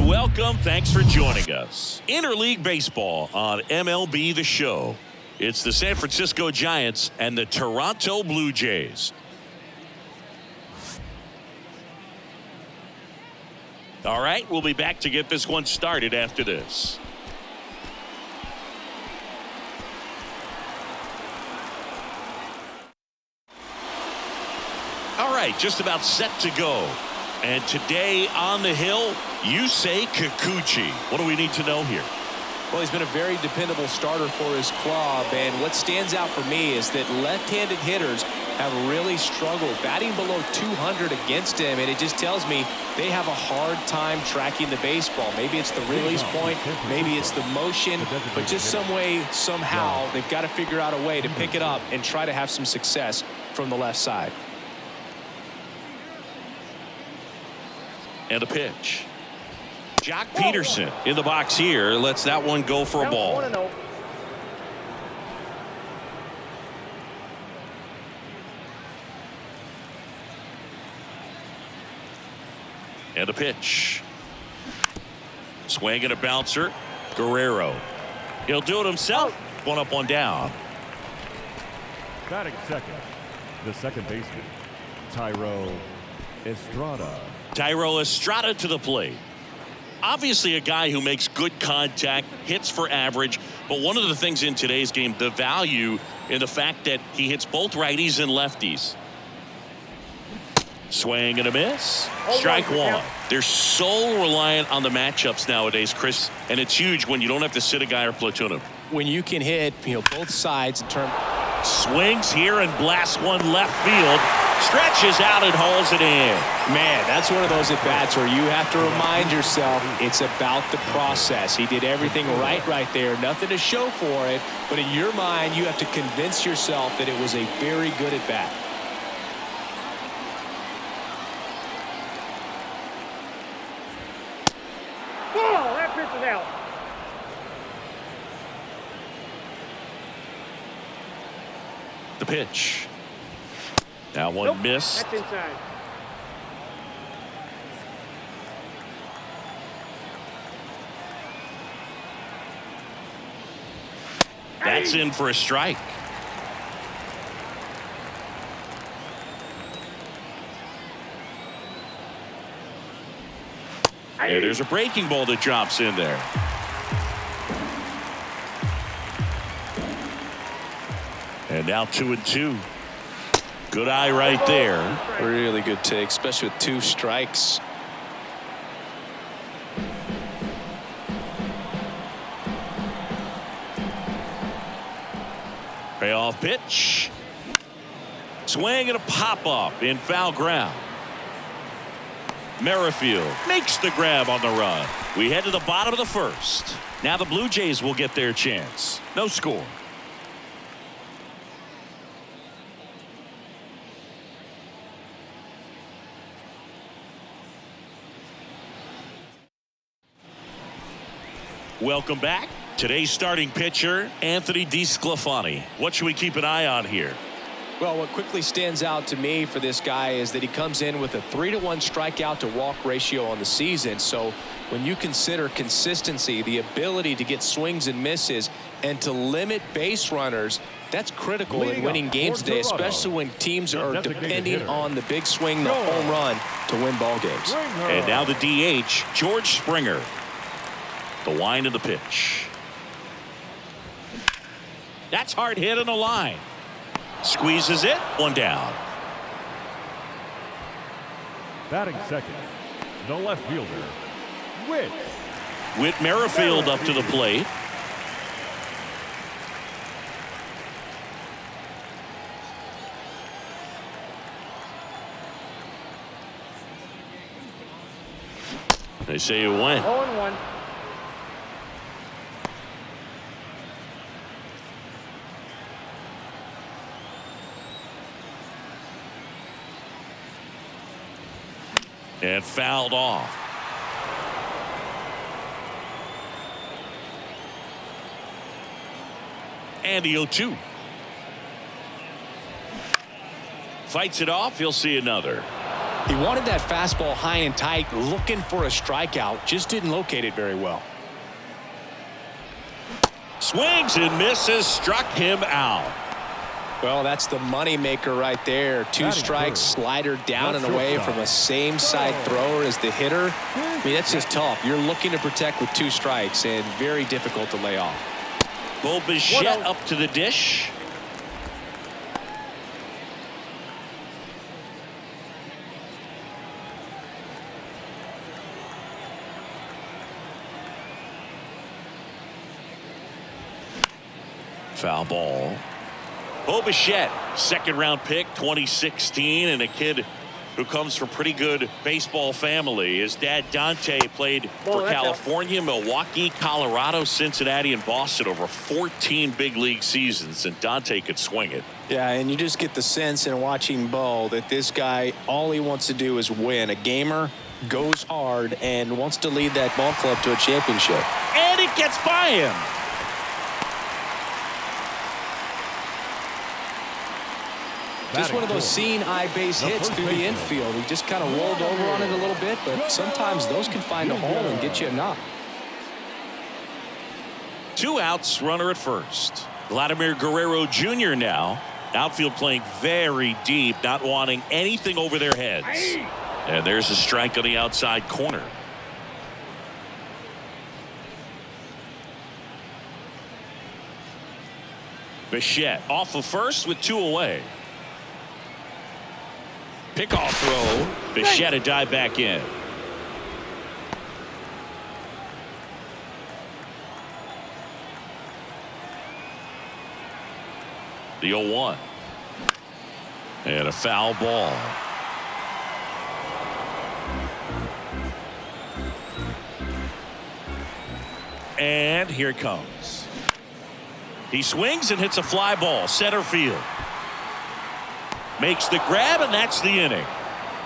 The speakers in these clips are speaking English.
welcome. Thanks for joining us. Interleague Baseball on MLB The Show. It's the San Francisco Giants and the Toronto Blue Jays. All right, we'll be back to get this one started after this. All right, just about set to go. And today on the hill, Yusei Kikuchi. What do we need to know here? Well, he's been a very dependable starter for his club, and what stands out for me is that left-handed hitters have really struggled batting below 200 against him, and it just tells me they have a hard time tracking the baseball. Maybe it's the release point, maybe it's the motion, but just some way, somehow, they've got to figure out a way to pick it up and try to have some success from the left side. And a pitch. Jock Peterson in the box here. Lets that one go for a ball. And a pitch. Swing and a bouncer. Guerrero. He'll do it himself. One up, one down. Batting second, the second baseman, Thairo Estrada. Thairo Estrada to the plate. Obviously a guy who makes good contact, hits for average, but one of the things in today's game, the value in the fact that he hits both righties and lefties. Swing and a miss. Strike one. They're so reliant on the matchups nowadays, Chris, and it's huge when you don't have to sit a guy or platoon him. When you can hit, both sides in terms. Swings here and blasts one left field. Stretches out and hauls it in. Man, that's one of those at-bats where you have to remind yourself it's about the process. He did everything right there. Nothing to show for it. But in your mind, you have to convince yourself that it was a very good at-bat. Oh, that pitch is out. The pitch. Now one miss. That's inside. That's in for a strike. And there's a breaking ball that drops in there. And now 2-2. Good eye right there. Really good take, especially with two strikes. Payoff pitch. Swing and a pop-up in foul ground. Merrifield makes the grab on the run. We head to the bottom of the first. Now the Blue Jays will get their chance. No score. Welcome back. Today's starting pitcher, Anthony DeSclafani. What should we keep an eye on here? Well, what quickly stands out to me for this guy is that he comes in with a 3-to-1 strikeout to walk ratio on the season. So when you consider consistency, the ability to get swings and misses and to limit base runners, that's critical in winning games today, especially when teams are depending on the big swing, the home run to win ball games. And now the DH, George Springer. The wind of the pitch. That's hard hit on the line. Squeezes it. One down. Batting second, the left fielder, Whit Merrifield up to the plate. They say it went. 0-1. And fouled off. And the 0-2. Fights it off. He'll see another. He wanted that fastball high and tight, looking for a strikeout. Just didn't locate it very well. Swings and misses, struck him out. Well, that's the money maker right there. Two strikes, slider down and away from a same side thrower as the hitter. I mean, that's just tough. You're looking to protect with 2 strikes and very difficult to lay off. Bo Bichette up to the dish. Foul ball. Bo Bichette, second-round pick, 2016, and a kid who comes from pretty good baseball family. His dad, Dante, played for California, Milwaukee, Colorado, Cincinnati, and Boston over 14 big league seasons, and Dante could swing it. Yeah, and you just get the sense in watching Bo that this guy, all he wants to do is win. A gamer, goes hard, and wants to lead that ball club to a championship. And it gets by him. Just one of those seeing eye base hits through the infield. He just kind of rolled over on it a little bit, but sometimes those can find a hole and get you a knock. 2 outs, runner at first. Vladimir Guerrero Jr. now. Outfield playing very deep, not wanting anything over their heads. And there's a strike on the outside corner. Bichette off of first with 2 away. Pickoff throw. Bichette a dive back in. The 0-1. And a foul ball. And here it comes. He swings and hits a fly ball, center field. Makes the grab, and that's the inning.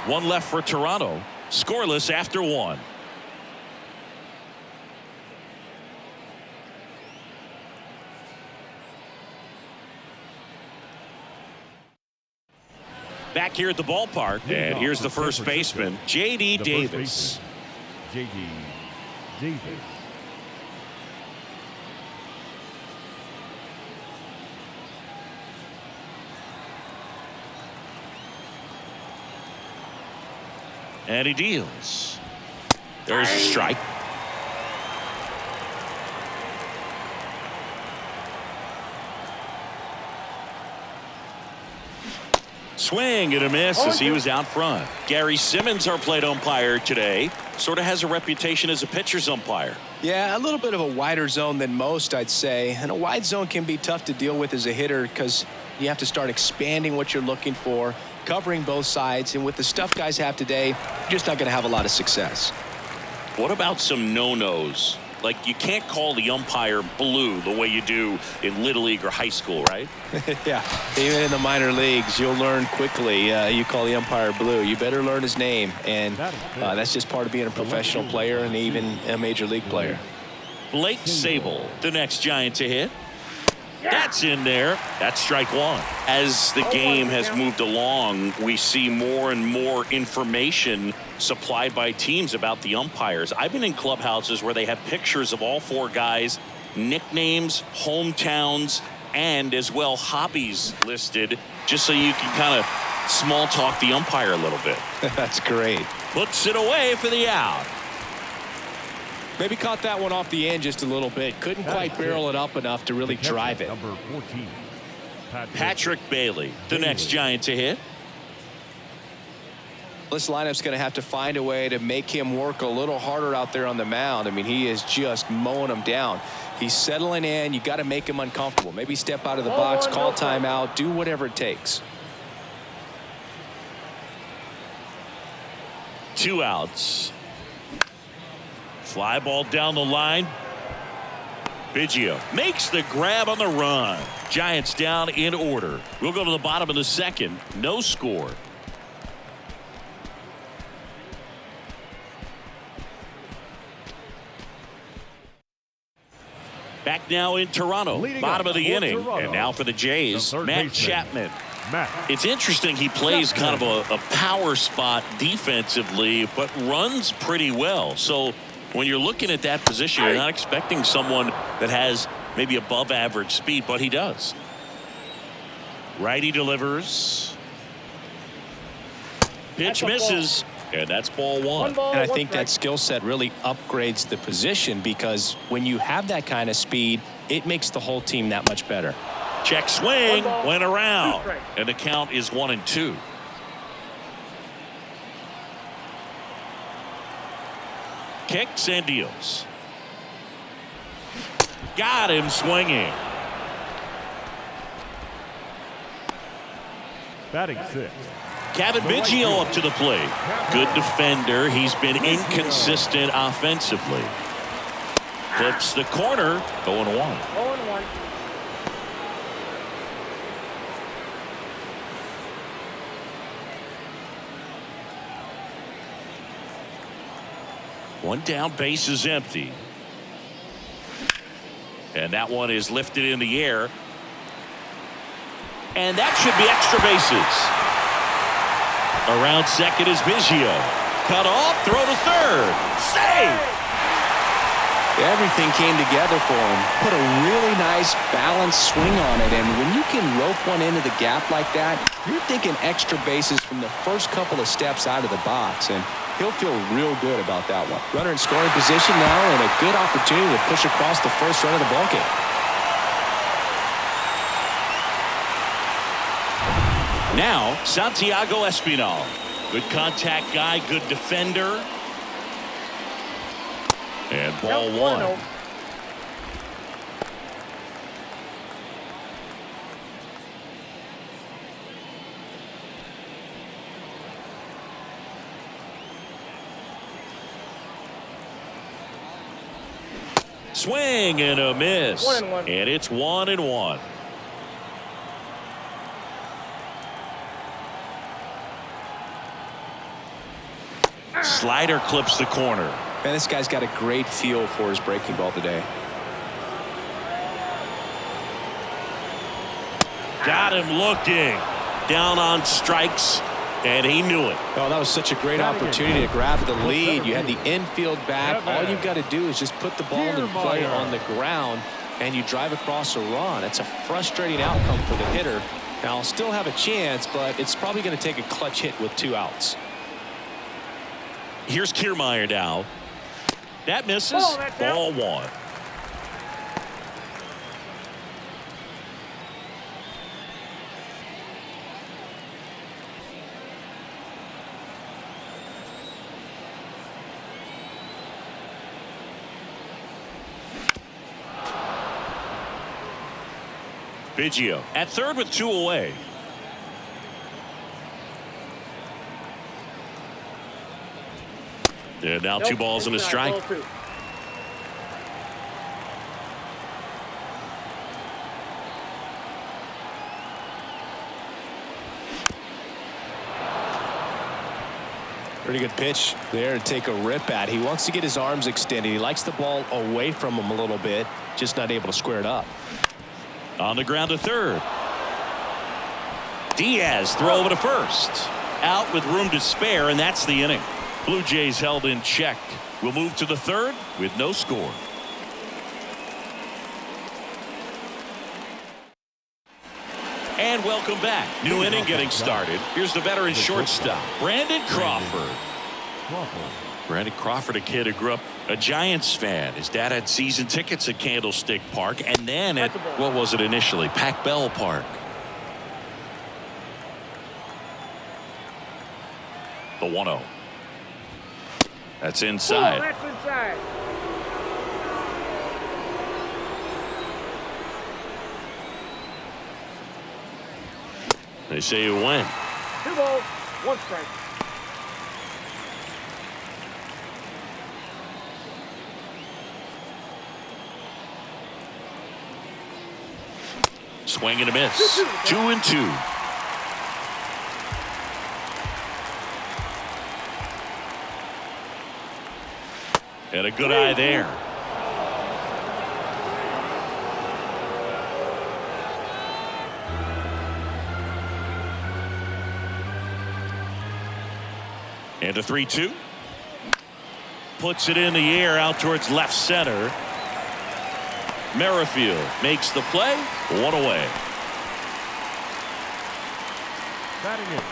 1 left for Toronto. Scoreless after 1. Back here at the ballpark, and here's the first baseman, J.D. Davis. J.D. Davis. And he deals. There's a strike. Swing and a miss as he was out front. Gary Simmons, our plate umpire today, sort of has a reputation as a pitcher's umpire. Yeah, a little bit of a wider zone than most, I'd say. And a wide zone can be tough to deal with as a hitter because you have to start expanding what you're looking for, covering both sides. And with the stuff guys have today, you're just not going to have a lot of success. What about some no-nos? Like, you can't call the umpire blue the way you do in Little League or high school, right? Yeah, even in the minor leagues, you'll learn quickly. You call the umpire blue. You better learn his name. And that's just part of being a professional player and even a major league player. Blake Sable, the next Giant to hit. That's in there. That's strike 1. As the game has moved along, we see more and more information supplied by teams about the umpires. I've been in clubhouses where they have pictures of all 4 guys, nicknames, hometowns, and as well hobbies listed, just so you can kind of small talk the umpire a little bit. That's great. Puts it away for the out. Maybe caught that one off the end just a little bit. Couldn't quite barrel it up enough to really drive it. Number 14. Patrick Bailey, the next Giant to hit. This lineup's going to have to find a way to make him work a little harder out there on the mound. I mean, he is just mowing them down. He's settling in. You got to make him uncomfortable. Maybe step out of the box, call timeout, do whatever it takes. 2 outs. Fly ball down the line. Biggio makes the grab on the run. Giants down in order. We'll go to the bottom of the 2nd. No score. Back now in Toronto. Bottom of the inning. And now for the Jays, Matt Chapman. Matt. It's interesting he plays kind of a power spot defensively, but runs pretty well. So when you're looking at that position, you're not expecting someone that has maybe above average speed, but he does. Righty delivers. Pitch misses. And that's ball one. And I think that skill set really upgrades the position, because when you have that kind of speed, it makes the whole team that much better. Check swing, went around, and the count is 1-2. Kicks and deals. Got him swinging. Batting sixth. Kevin Biggio up to the plate. Good defender. He's been inconsistent offensively. Clips the corner. 0-1. 0-1. One down, base is empty. And that one is lifted in the air. And that should be extra bases. Around second is Biggio. Cut off, throw to third. Save! Everything came together for him. Put a really nice balanced swing on it, and when you can rope one into the gap like that, you're thinking extra bases from the first couple of steps out of the box, and he'll feel real good about that one. Runner in scoring position now, and a good opportunity to push across the first run of the ballgame. Now, Santiago Espinal. Good contact guy, good defender. And ball one. Swing and a miss. 1-1. And it's 1-1. Slider clips the corner. Man, this guy's got a great feel for his breaking ball today. Got him looking. Down on strikes, and he knew it. Oh, that was such a great opportunity to grab the lead. You had the infield back. All you've got to do is just put the ball in play on the ground, and you drive across a run. It's a frustrating outcome for the hitter. Now, I'll still have a chance, but it's probably going to take a clutch hit with 2 outs. Here's Kiermaier now. That misses. Ball one. Biggio at third with 2 away. And now 2 balls and a strike. Pretty good pitch there to take a rip at. He wants to get his arms extended. He likes the ball away from him a little bit, just not able to square it up. On the ground to third. Diaz throw over to first. Out with room to spare, and that's the inning. Blue Jays held in check. We'll move to the third with no score. And welcome back. New inning getting started. Here's the veteran shortstop, Brandon Crawford. Brandon Crawford, a kid who grew up a Giants fan. His dad had season tickets at Candlestick Park, and then at, what was it initially, Pac Bell Park. The 1-0. That's inside. That's inside. They say you win. 2 balls, 1 strike. Swing and a miss. 2-2. And a good eye there. And a 3-2. Puts it in the air out towards left center. Merrifield makes the play. One away. Batting in,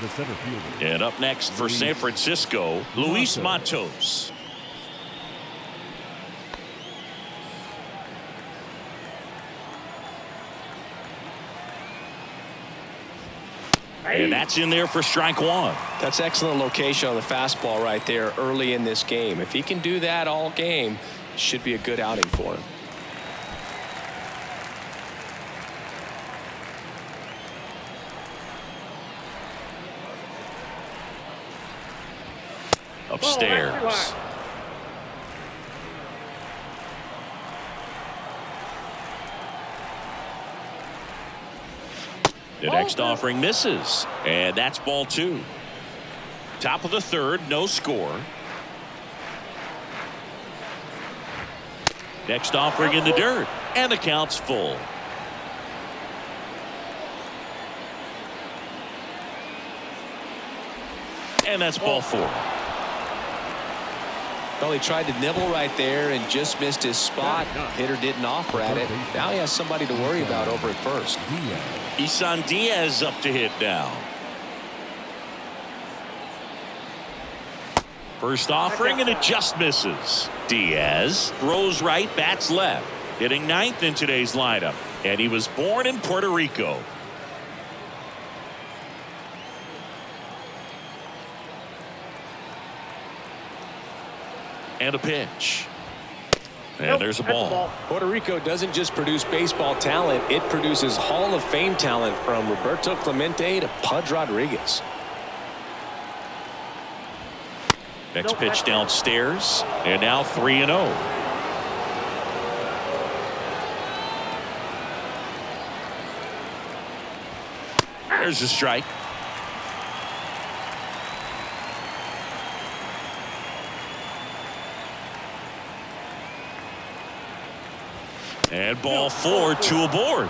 the center fielder. And up next for San Francisco, Luis Matos. And that's in there for strike one. That's excellent location on the fastball right there early in this game. If he can do that all game, should be a good outing for him. Upstairs. The next offering misses, and that's ball two. Top of the third, no score. Next offering in the dirt, and the count's full. And that's ball four. Well, he tried to nibble right there and just missed his spot. Hitter didn't offer at it. Now he has somebody to worry about over at first. Isan Diaz up to hit now. First offering, and it just misses. Diaz throws right, bats left. Hitting ninth in today's lineup. And he was born in Puerto Rico. And a pitch. And there's a ball. Puerto Rico doesn't just produce baseball talent, it produces Hall of Fame talent from Roberto Clemente to Pudge Rodriguez. Next pitch downstairs, and now 3-0. There's a strike. And ball four, two aboard.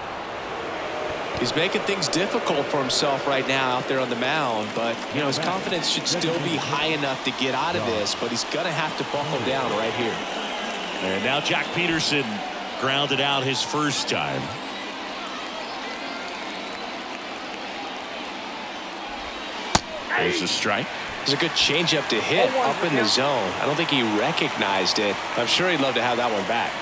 He's making things difficult for himself right now out there on the mound, but you know his confidence should still be high enough to get out of this, but he's going to have to buckle down right here. And now Jack Peterson grounded out his first time. There's a strike. It's a good changeup to hit up in the zone. I don't think he recognized it. I'm sure he'd love to have that one back.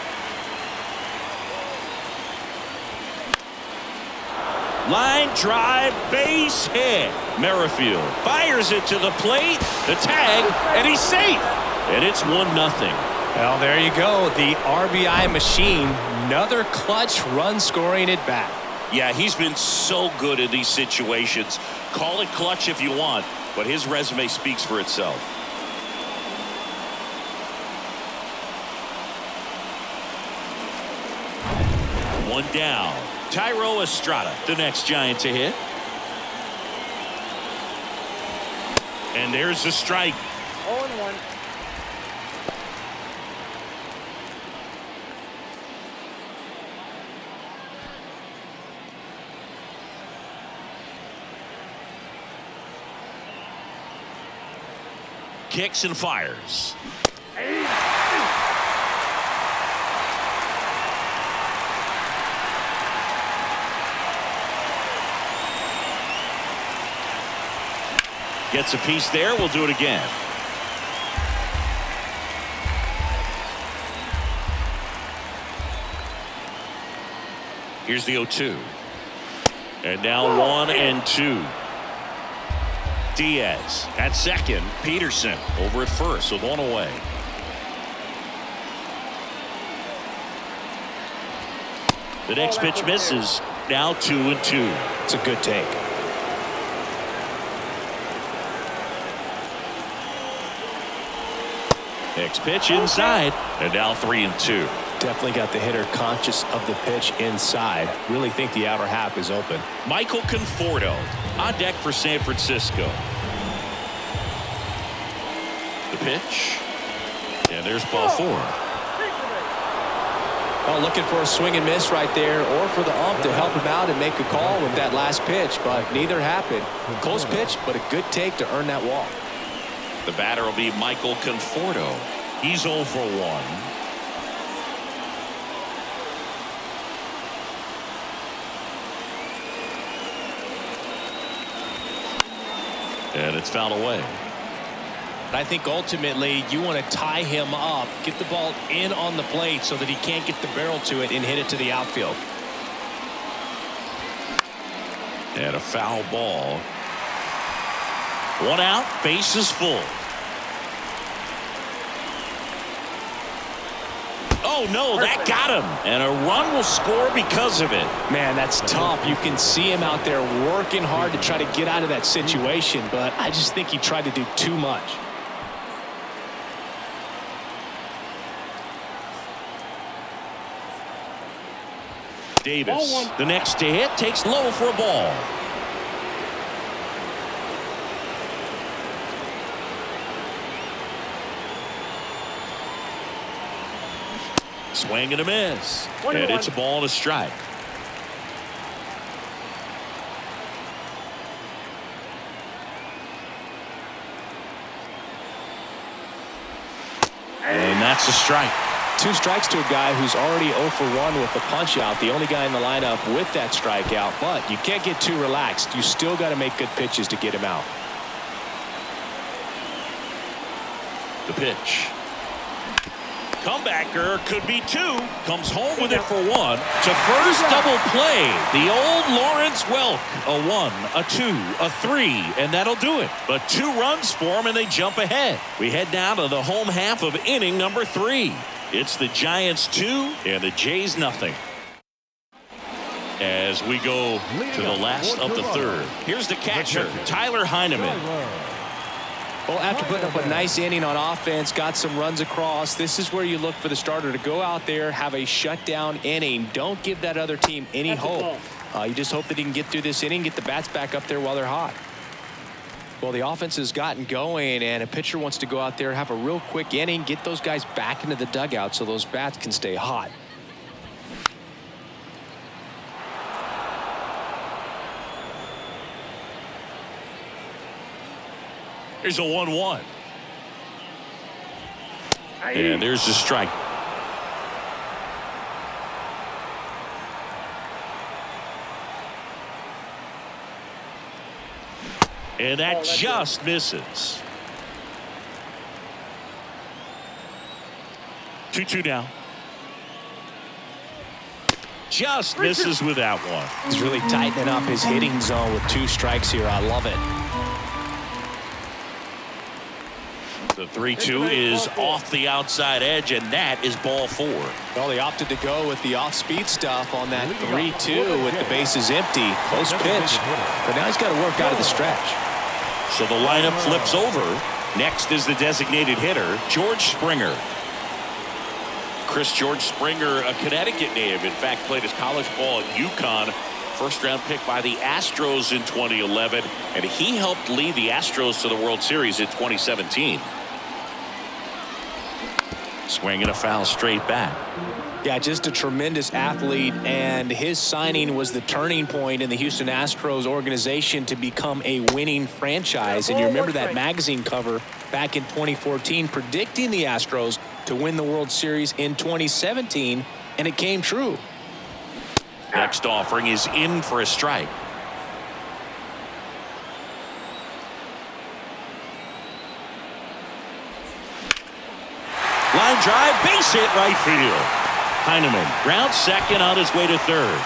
Line drive, base hit. Merrifield fires it to the plate, the tag, and he's safe. And it's 1-0. Well, there you go. The RBI machine. Another clutch run scoring at bat. Yeah, he's been so good in these situations. Call it clutch if you want, but his resume speaks for itself. One down. Thairo Estrada, the next Giant to hit. And there's the strike. 0-1. Kicks and fires. Gets a piece there. We'll do it again. Here's the 0-2. And now 1-2. Diaz at second. Peterson over at first with one away. The next pitch misses. Now 2-2. It's a good take. Next pitch inside, and now 3-2. Definitely got the hitter conscious of the pitch inside. Really think the outer half is open. Michael Conforto on deck for San Francisco. The pitch, and there's ball four. Well, looking for a swing and miss right there, or for the ump to help him out and make a call with that last pitch, but neither happened. Close pitch, but a good take to earn that walk. The batter will be Michael Conforto. He's 0 for 1. And it's fouled away. I think ultimately you want to tie him up, get the ball in on the plate so that he can't get the barrel to it and hit it to the outfield. And a foul ball. 1 out, bases full. Oh no, that got him. And a run will score because of it. Man, that's tough. You can see him out there working hard to try to get out of that situation, but I just think he tried to do too much. Davis, the next to hit, takes low for a ball. Swing and a miss. And it's a ball and a strike. And that's a strike. 2 strikes to a guy who's already 0 for 1 with the punch out. The only guy in the lineup with that strikeout. But you can't get too relaxed. You still got to make good pitches to get him out. The pitch. Comebacker could be 2. Comes home with it for 1. To first, double play. The old Lawrence Welk. A 1, a 2, a 3, and that'll do it. But 2 runs for him, and they jump ahead. We head down to the home half of inning number 3. It's the Giants 2 and the Jays nothing. As we go to the last of the 3rd. Here's the catcher, Tyler Heineman. Well, after putting up a nice inning on offense, got some runs across, this is where you look for the starter to go out there, have a shutdown inning. Don't give that other team any hope. You just hope that he can get through this inning, get the bats back up there while they're hot. Well, the offense has gotten going, and a pitcher wants to go out there, have a real quick inning, get those guys back into the dugout so those bats can stay hot. Here's a 1-1. And there's the strike. And that just misses. 2-2 now. Just misses with that one. He's really tightening up his hitting zone with 2 strikes here. I love it. The 3-2 is off the outside edge, and that is ball 4. Well, they opted to go with the off-speed stuff on that 3-2 with the bases empty. Close pitch, but now he's got to work out of the stretch. So the lineup flips over. Next is the designated hitter, George Springer. George Springer, a Connecticut native. In fact, played his college ball at UConn. First-round pick by the Astros in 2011, and he helped lead the Astros to the World Series in 2017. Swing and a foul straight back. Yeah, just a tremendous athlete, and his signing was the turning point in the Houston Astros organization to become a winning franchise. And you remember that magazine cover back in 2014 predicting the Astros to win the World Series in 2017, and it came true. Next offering is in for a strike. Line drive, base hit, right field. Heineman ground second on his way to 3rd.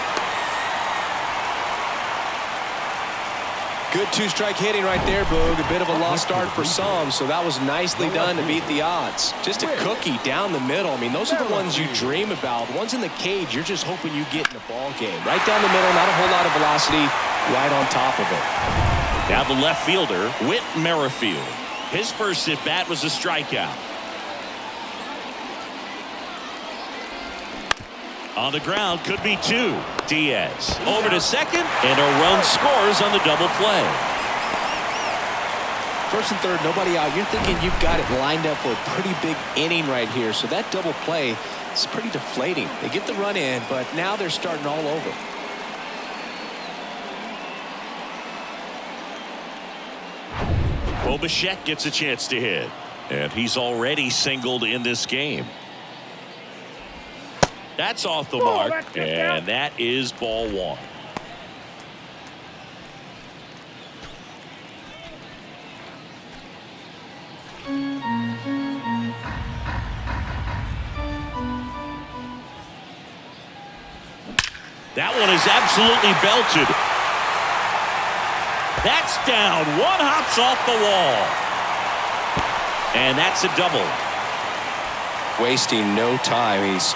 Good 2-strike hitting right there, Boog. A bit of a lost start for some, so that was nicely done to beat the odds. Just a cookie down the middle. I mean, those are the ones you dream about. Ones in the cage, you're just hoping you get in a ball game. Right down the middle, not a whole lot of velocity, right on top of it. Now the left fielder, Whit Merrifield. His first at-bat was a strikeout. On the ground, could be 2. Diaz over to second, and a run scores on the double play. First and third, nobody out. You're thinking you've got it lined up for a pretty big inning right here. So that double play is pretty deflating. They get the run in, but now they're starting all over. Bo Bichette gets a chance to hit. And he's already singled in this game. That's off the mark. And that is ball one. That one is absolutely belted. That's down. One hops off the wall. And that's a double. Wasting no time. He's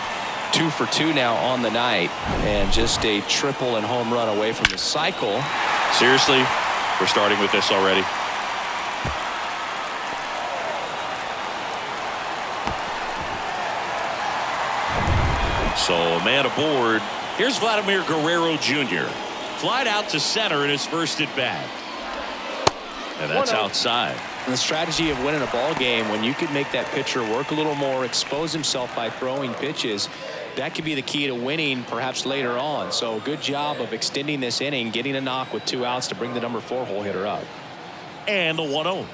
2 for 2 now on the night. And just a triple and home run away from the cycle. Seriously, we're starting with this already. So a man aboard. Here's Vladimir Guerrero Jr. Flied out to center in his first at bat. And that's outside. And the strategy of winning a ball game, when you could make that pitcher work a little more, expose himself by throwing pitches, that could be the key to winning perhaps later on. So good job of extending this inning, getting a knock with 2 outs to bring the number 4 hole hitter up. And the 1-0.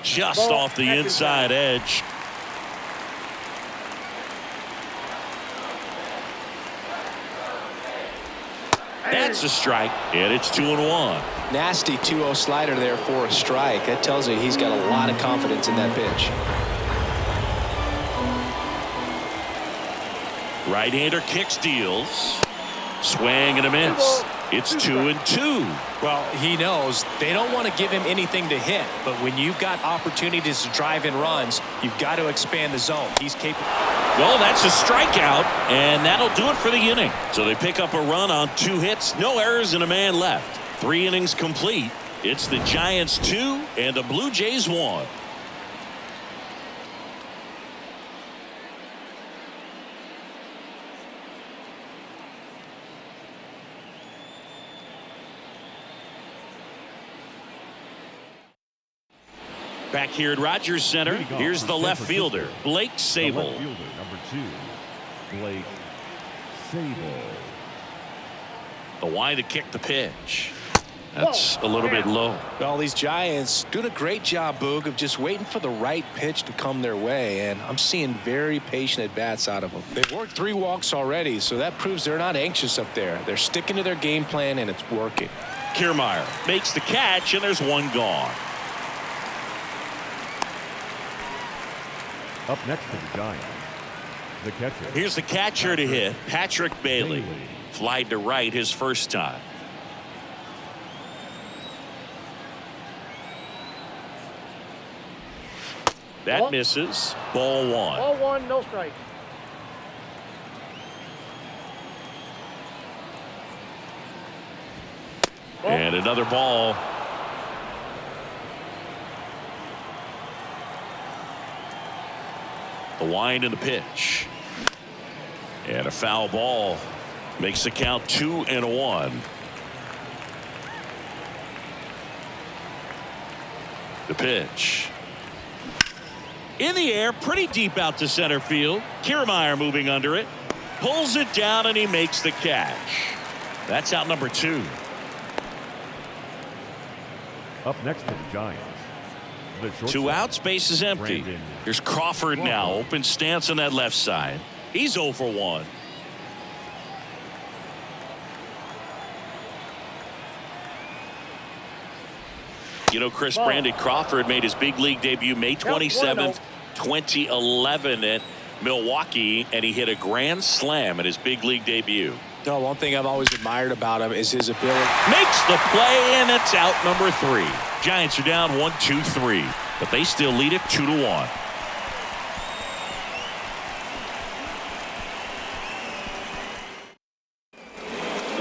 Just off the inside edge. That's a strike, and it's 2-1. Nasty 2-0 slider there for a strike. That tells you he's got a lot of confidence in that pitch. Right-hander kicks, deals. Swing and a miss. It's 2-2. Well, he knows they don't want to give him anything to hit, but when you've got opportunities to drive in runs, you've got to expand the zone. He's capable. Well, that's a strikeout, and that'll do it for the inning. So they pick up a run on 2 hits, no errors, and a man left. 3 innings complete. It's the Giants 2 and the Blue Jays 1. Back here at Rogers Center, here's the left fielder, Blake Sabol. The left fielder, number 2, Blake Sabol. The wide to kick the pitch. That's a little bit low. Well, these Giants doing a great job, Boog, of just waiting for the right pitch to come their way, and I'm seeing very patient at-bats out of them. They've worked 3 walks already, so that proves they're not anxious up there. They're sticking to their game plan, and it's working. Kiermaier makes the catch, and there's 1 gone. Up next for the Giants, the catcher. Here's the catcher to hit, Patrick Bailey. Flied to right his first time. That misses. Ball 1. Ball 1, no strike. And another ball. The wind and the pitch. And a foul ball. Makes the count 2-1. The pitch. In the air, pretty deep out to center field. Kiermaier moving under it. Pulls it down and he makes the catch. That's out number 2. Up next for the Giants, the shortstop. 2 outs, base is empty. Brandon Here's Crawford now. Open stance on that left side. He's 0 for 1. You know, Chris, Brandon Crawford made his big league debut May 27th, 2011 at Milwaukee, and he hit a grand slam at his big league debut. No, one thing I've always admired about him is his ability. Makes the play, and it's out number 3. Giants are down 1-2-3, but they still lead it 2-1.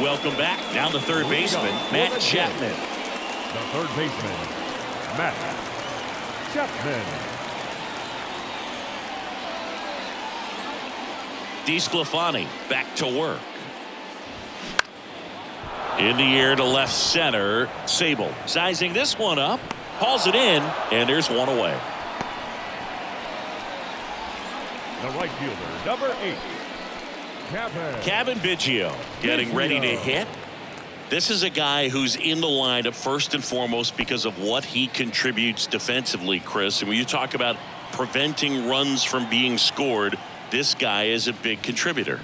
Welcome back. Down the third baseman, Matt Chapman. The third baseman, Matt Chapman. DeSclafani back to work. In the air to left center. Sabol sizing this one up. Hauls it in, and there's 1 away. The right fielder, number 8, Cavan Biggio getting ready to hit. This is a guy who's in the lineup first and foremost because of what he contributes defensively, Chris. And when you talk about preventing runs from being scored, this guy is a big contributor.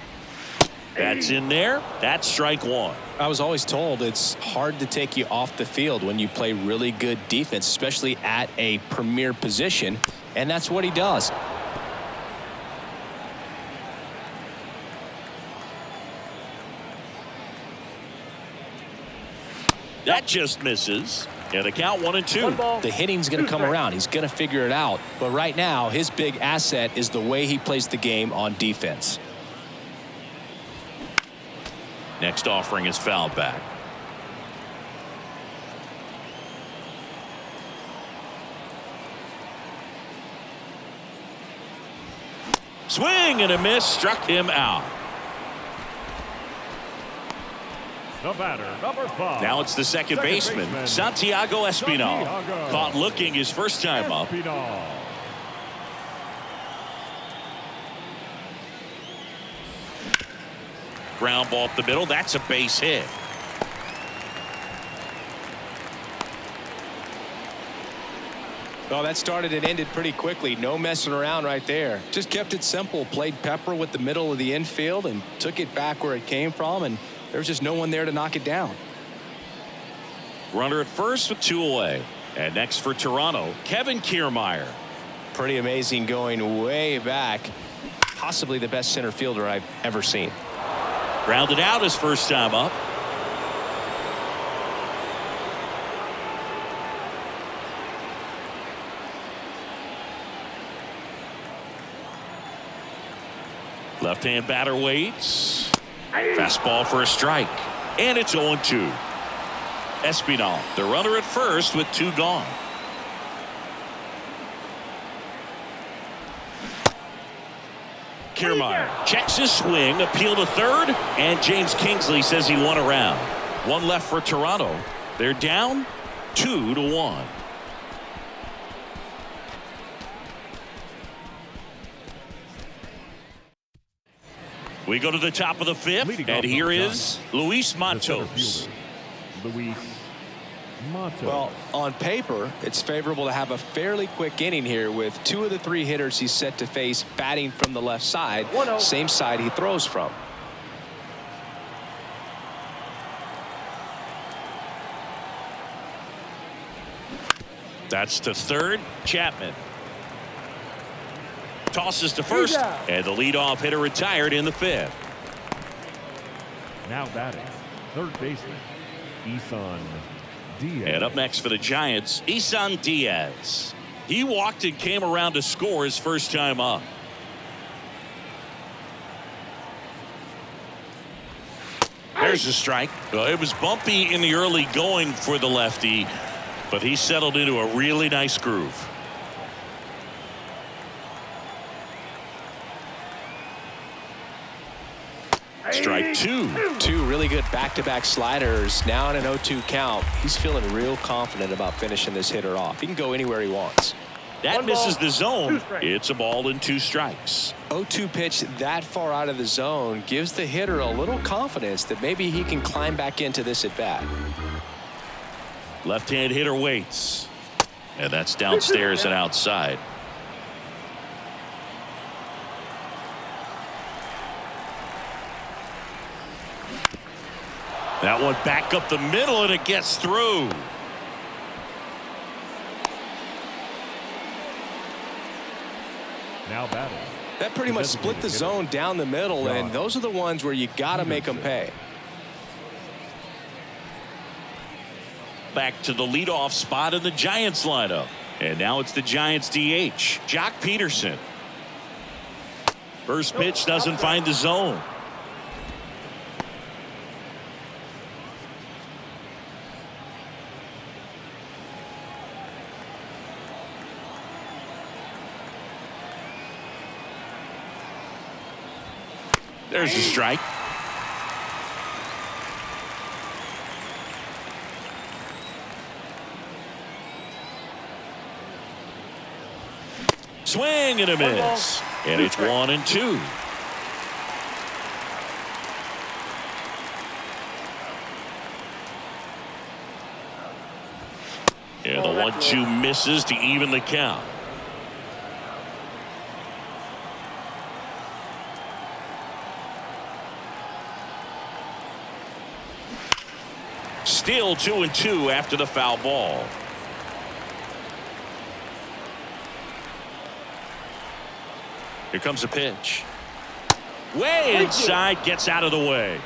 That's in there. That's strike one. I was always told it's hard to take you off the field when you play really good defense, especially at a premier position, and that's what he does. That just misses. And the count 1-2. The hitting's going to come around. He's going to figure it out. But right now, his big asset is the way he plays the game on defense. Next offering is fouled back. Swing and a miss, struck him out. The batter, number 5. Now it's the second baseman, Santiago Espinal. Caught looking his first time up. Ground ball up the middle. That's a base hit. Well, that started and ended pretty quickly. No messing around right there. Just kept it simple. Played pepper with the middle of the infield and took it back where it came from, and there's just no one there to knock it down. Runner at first with 2 away. And next for Toronto, Kevin Kiermaier. Pretty amazing, going way back. Possibly the best center fielder I've ever seen. Grounded out his first time up. Left-hand batter waits. Fastball for a strike. And it's 0-2. Espinal, the runner at first with 2 gone. Kiermaier checks his swing, appeal to third, and James Kingsley says he won a round. 1 left for Toronto. They're down 2-1. We go to the top of the 5th, and here is Luis Matos. Luis Matos. Well, on paper, it's favorable to have a fairly quick inning here with 2 of the 3 hitters he's set to face batting from the left side, same side he throws from. That's to third, Chapman. Tosses to first, and the leadoff hitter retired in the 5th. Now batting, third baseman, Isan Diaz. And up next for the Giants, Isan Diaz. He walked and came around to score his first time up. There's a strike. It was bumpy in the early going for the lefty, but he settled into a really nice groove. Strike 2. 2 really good back-to-back sliders. Now in an 0-2 count. He's feeling real confident about finishing this hitter off. He can go anywhere he wants. That misses the zone. It's a ball and 2 strikes. 0-2 pitch that far out of the zone gives the hitter a little confidence that maybe he can climb back into this at bat. Left-hand hitter waits. And that's downstairs and outside. That one back up the middle, and it gets through. Now batting. That pretty much split the zone down the middle, and those are the ones where you got to make them pay. Back to the leadoff spot in the Giants lineup. And now it's the Giants DH, Jock Peterson. First pitch doesn't find the zone. There's a strike. Swing and a miss. And it's 1-2. And the 1-2 misses to even the count. Still 2-2 after the foul ball. Here comes a pitch. Way inside, gets out of the way.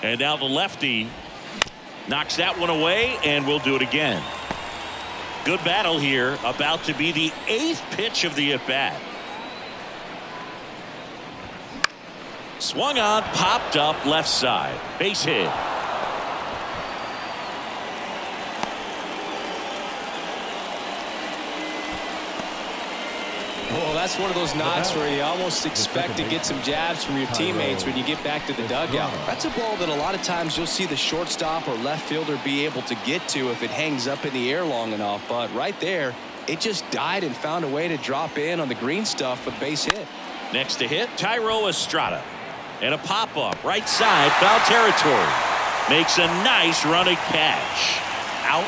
And now the lefty knocks that one away, and we'll do it again. Good battle here, about to be the 8th pitch of the at-bat. Swung on, popped up left side. Base hit. Well, that's one of those knocks where you almost expect to get some jabs from your teammates when you get back to the dugout. That's a ball that a lot of times you'll see the shortstop or left fielder be able to get to if it hangs up in the air long enough. But right there, it just died and found a way to drop in on the green stuff with base hit. Next to hit, Thairo Estrada. And a pop-up, right side, foul territory. Makes a nice running catch. Out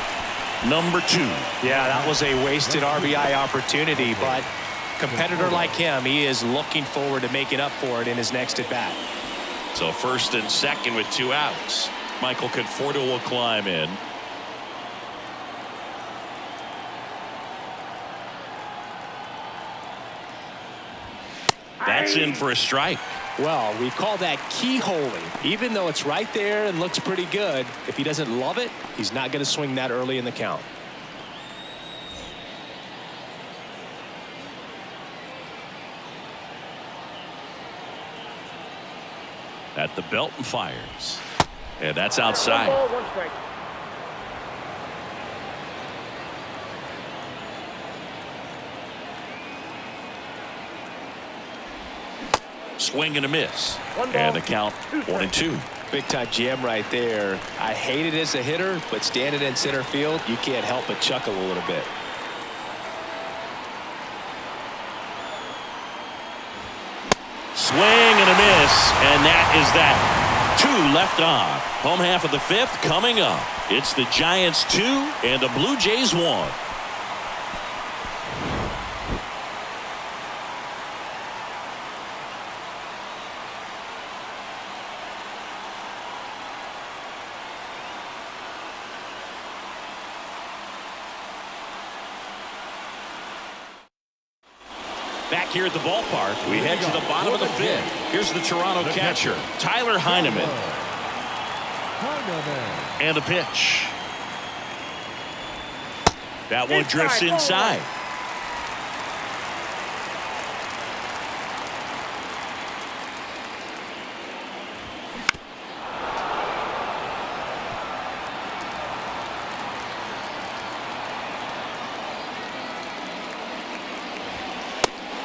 number 2. Yeah, that was a wasted RBI opportunity, but competitor like him, he is looking forward to making up for it in his next at-bat. So first and second with 2 outs. Michael Conforto will climb in. That's in for a strike. Well, we call that keyholing. Even though it's right there and looks pretty good, if he doesn't love it, he's not going to swing that early in the count. At the belt and fires. And that's outside. 1 ball, 1 strike. Swing and a miss. 1 ball, And the count 1-2. Big time jam right there. I hate it as a hitter, but standing in center field, you can't help but chuckle a little bit. Swing and a miss, and that is that. 2 left on. Home half of the 5th coming up. It's the Giants 2 and the Blue Jays 1. Back here at the ballpark, we head to the bottom of the 5th. Here's the Toronto catcher, Tyler Heineman. And a pitch. That one drifts inside.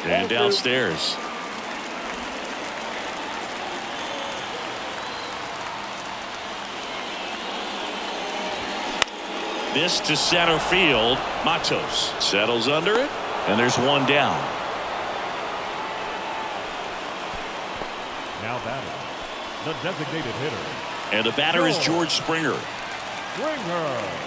And downstairs. This to center field. Matos settles under it, and there's 1 down. Now batting, the designated hitter. And the batter is George Springer. Springer.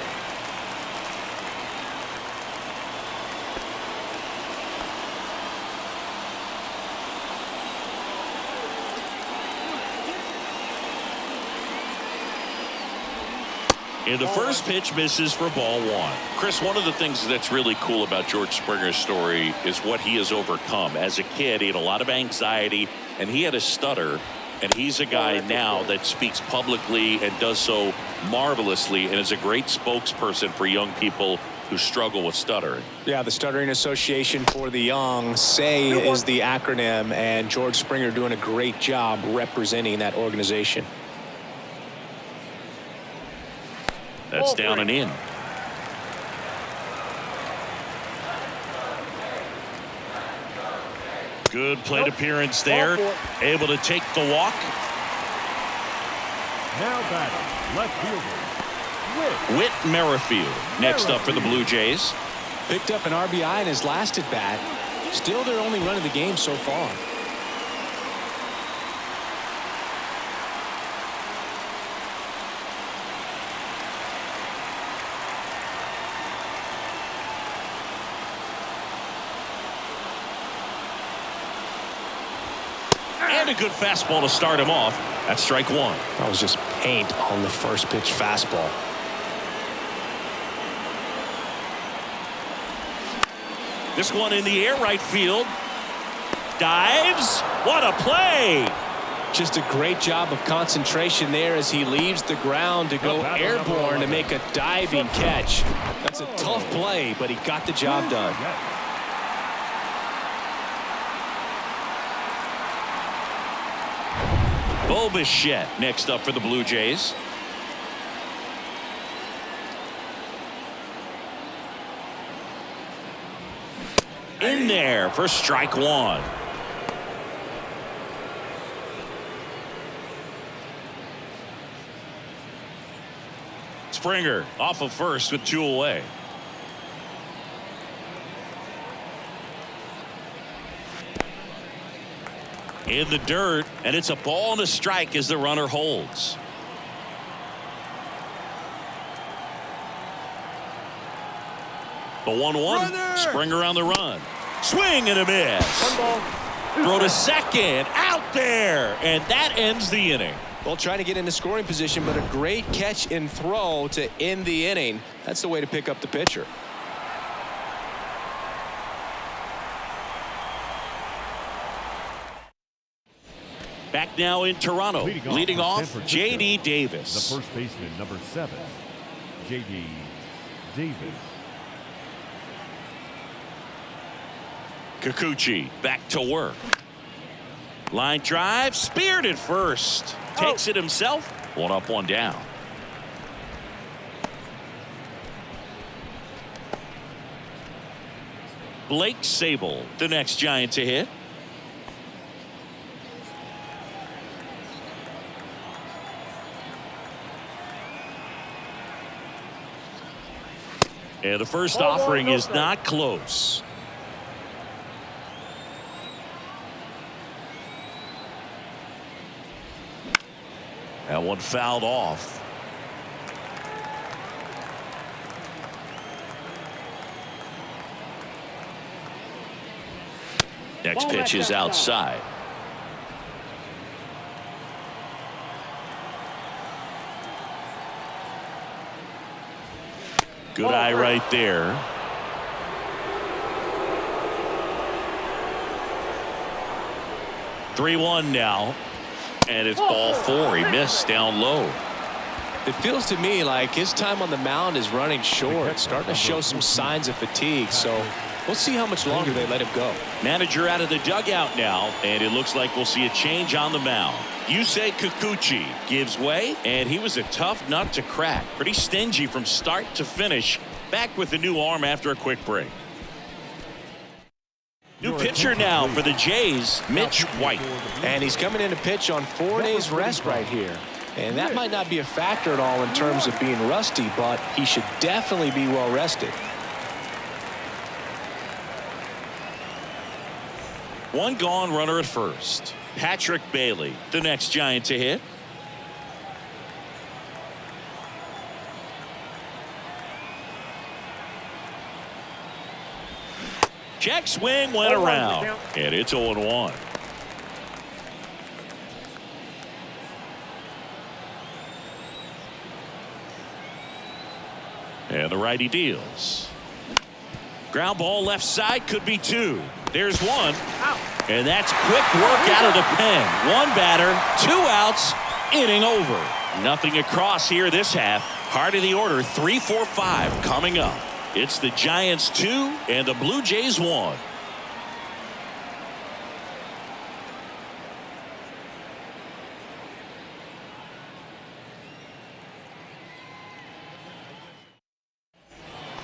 And the first pitch misses for ball 1. Chris, one of the things that's really cool about George Springer's story is what he has overcome. As a kid, he had a lot of anxiety, and he had a stutter. And he's a guy now that speaks publicly and does so marvelously and is a great spokesperson for young people who struggle with stuttering. Yeah, the Stuttering Association for the Young, SAY is the acronym, and George Springer doing a great job representing that organization. That's down and in. Good plate appearance there. Able to take the walk. Now batting, left fielder, Whit Merrifield next up for the Blue Jays. Picked up an RBI in his last at bat. Still their only run of the game so far. And a good fastball to start him off. That's strike one. That was just paint on the first pitch fastball. This one in the air, right field. Dives. What a play. Just a great job of concentration there as he leaves the ground to go airborne to make a diving catch. That's a tough play, but he got the job done. Bo Bichette next up for the Blue Jays. In there for strike one. Springer off of first with 2 away. In the dirt, and it's a ball and a strike as the runner holds. The 1-1. Springer on the run. Swing and a miss. One ball. Throw to second. Out there. And that ends the inning. Well, trying to get into scoring position, but a great catch and throw to end the inning. That's the way to pick up the pitcher. Back now in Toronto. Leading off J.D. Davis. The first baseman, number 7, J.D. Davis. Kikuchi back to work. Line drive, speared at first. Takes it himself. 1 up, 1 down. Blake Sabol, the next Giant to hit. And the first offering is not close. That one fouled off. Next pitch is outside. Good eye right there. Three-1 now. And it's ball 4. He missed down low. It feels to me like his time on the mound is running short, starting to show some signs of fatigue. So we'll see how much longer they let him go. Manager out of the dugout now, and it looks like we'll see a change on the mound. Yusei Kikuchi gives way, and he was a tough nut to crack. Pretty stingy from start to finish. Back with the new arm after a quick break. New pitcher now for the Jays, Mitch White. And he's coming in to pitch on 4 days rest right here. And that might not be a factor at all in terms of being rusty, but he should definitely be well rested. One gone, runner at first. Patrick Bailey, the next Giant to hit. Check swing went around, and it's 0-1. And the righty deals. Ground ball left side, could be 2. There's 1. And that's quick work out of the pen. 1 batter, 2 outs, inning over. Nothing across here this half. Heart of the order, 3, 4, 5 coming up. It's the Giants 2 and the Blue Jays 1.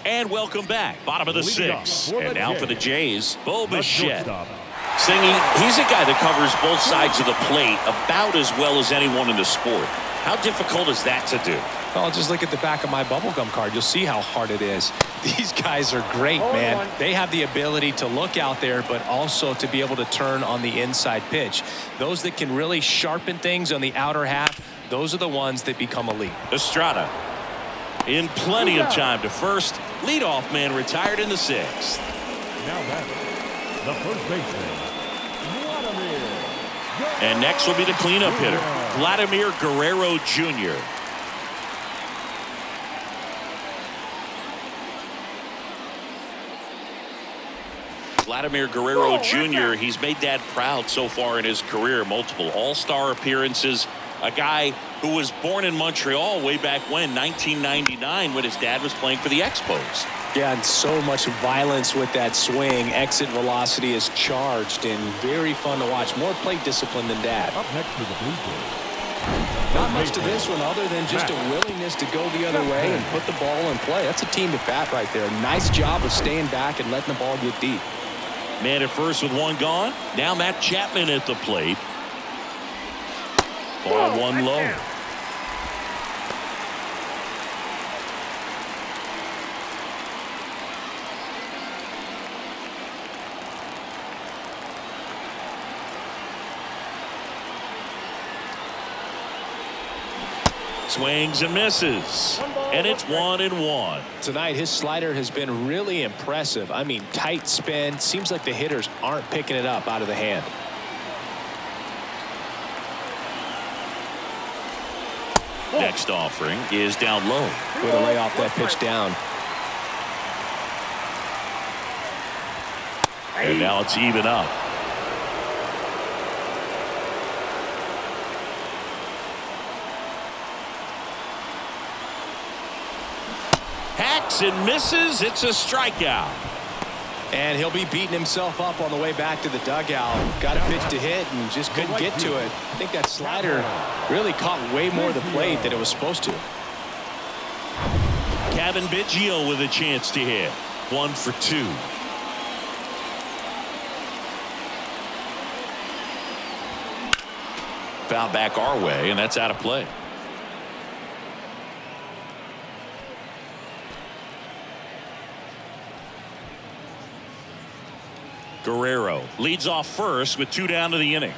And welcome back. Bottom of the 6th. And now for the Jays, Bo Bichette. Singy, he's a guy that covers both sides of the plate about as well as anyone in the sport. How difficult is that to do? Oh, just look at the back of my bubblegum card. You'll see how hard it is. These guys are great, man. They have the ability to look out there, but also to be able to turn on the inside pitch. Those that can really sharpen things on the outer half, those are the ones that become elite. Estrada in plenty of time to first. Leadoff man retired in the 6th. Now batting, the first baseman, Vladimir And next will be the cleanup hitter, Vladimir Guerrero Jr. Vladimir Guerrero Jr., he's made Dad proud so far in his career. Multiple all-star appearances. A guy who was born in Montreal way back when, 1999, when his dad was playing for the Expos. Yeah, and so much violence with that swing. Exit velocity is charged and very fun to watch. More plate discipline than Dad. Up next for the Blue Jays. Not much to this one other than just a willingness to go the other way and put the ball in play. That's a team at bat right there. Nice job of staying back and letting the ball get deep. Man at first with one gone. Now Matt Chapman at the plate. Ball one low. Swings and misses. And it's 1-1. Tonight, his slider has been really impressive. I mean, tight spin. Seems like the hitters aren't picking it up out of the hand. Next offering is down low. Way to lay off that pitch down. And now it's even up. Hacks and misses. It's a strikeout. And he'll be beating himself up on the way back to the dugout. Got a pitch to hit and just couldn't get to it. I think that slider really caught way more of the plate than it was supposed to. Kevin Biggio with a chance to hit. 1 for 2. Foul back our way, and that's out of play. Guerrero leads off first with 2 down to the inning.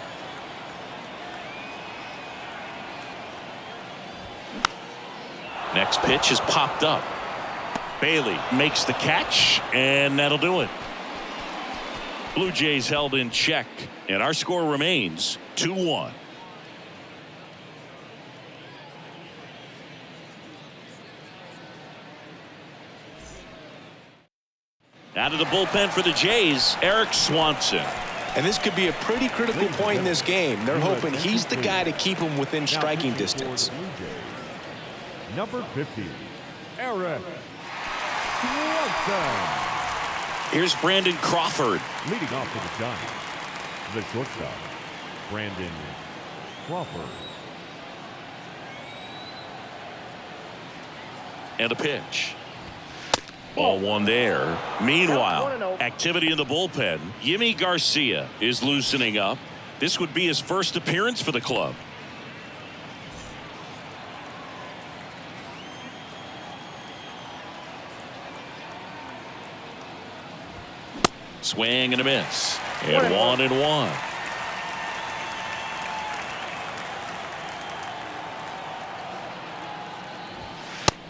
Next pitch is popped up. Bailey makes the catch, and that'll do it. Blue Jays held in check, and our score remains 2-1. Out of the bullpen for the Jays, Eric Swanson. And this could be a pretty critical point in this game. They're hoping he's the guy to keep them within striking distance. Number 50, Eric Swanson. Here's Brandon Crawford. Leading off for the Giants, the shortstop, Brandon Crawford. And a pitch. Ball one there. Meanwhile, activity in the bullpen. Yimi Garcia is loosening up. This would be his first appearance for the club. Swing and a miss. And 1-1.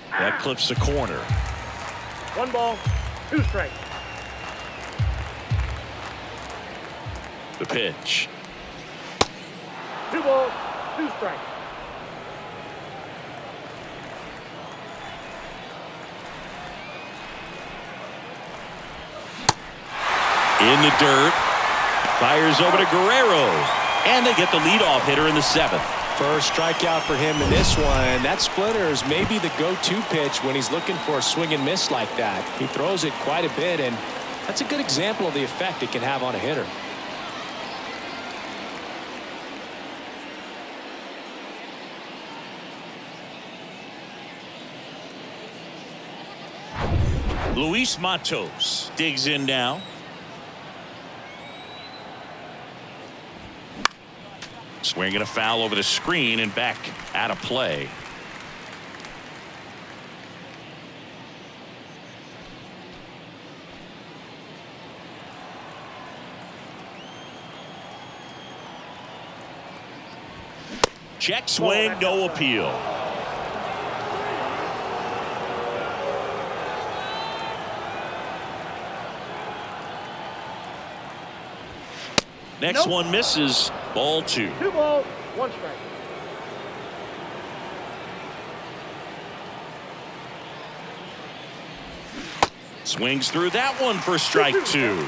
That clips the corner. 1 ball, 2 strikes. The pitch. 2 balls, 2 strikes. In the dirt. Fires over to Guerrero. And they get the leadoff hitter in the 7th. First strikeout for him in this one. That splitter is maybe the go-to pitch when he's looking for a swing and miss like that. He throws it quite a bit, and that's a good example of the effect it can have on a hitter. Luis Matos digs in now. Swinging a foul over the screen and back out of play. Check swing, no appeal. Next one misses. Ball 2. 2 balls, 1 strike. Swings through that one for strike 2.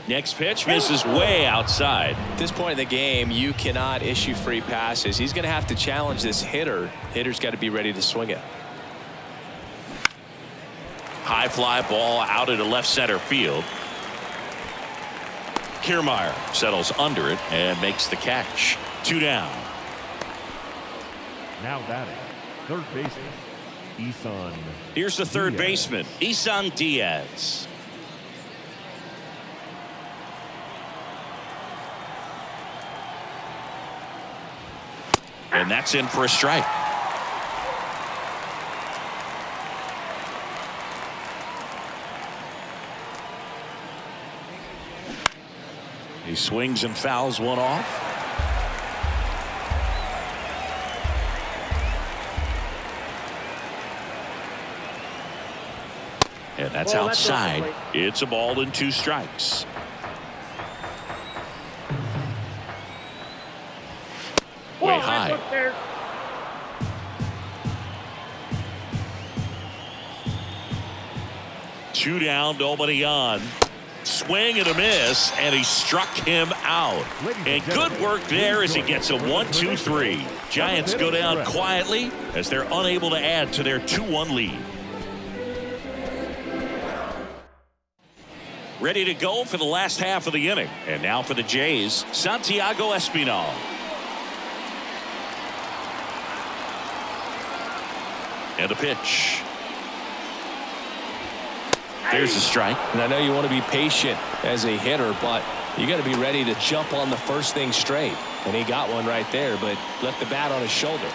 Next pitch misses way outside. At this point in the game, you cannot issue free passes. He's going to have to challenge this hitter. Hitter's got to be ready to swing it. High fly ball out into left center field. Kiermaier settles under it and makes the catch. 2 down. Now batting, third baseman, Isan. Here's the third Diaz. baseman, Isan Diaz. And that's in for a strike. He swings and fouls one off. And that's Well, that's outside. off the It's a ball and 2 strikes. Way Ball, high. that's upstairs. Two down, nobody on. Swing and a miss, and he struck him out. And good work there as he gets a 1-2-3. Giants go down quietly as they're unable to add to their 2-1 lead. Ready to go for the last half of the inning. And now for the Jays, Santiago Espinal. And a pitch. There's a strike. And I know you want to be patient as a hitter, but you got to be ready to jump on the first thing straight. And he got one right there, but left the bat on his shoulder.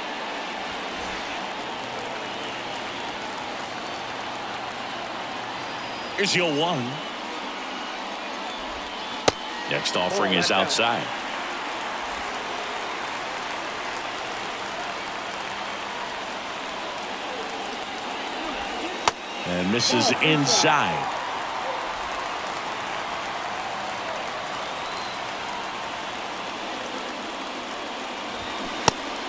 Here's your 1. Next offering is outside. And misses inside.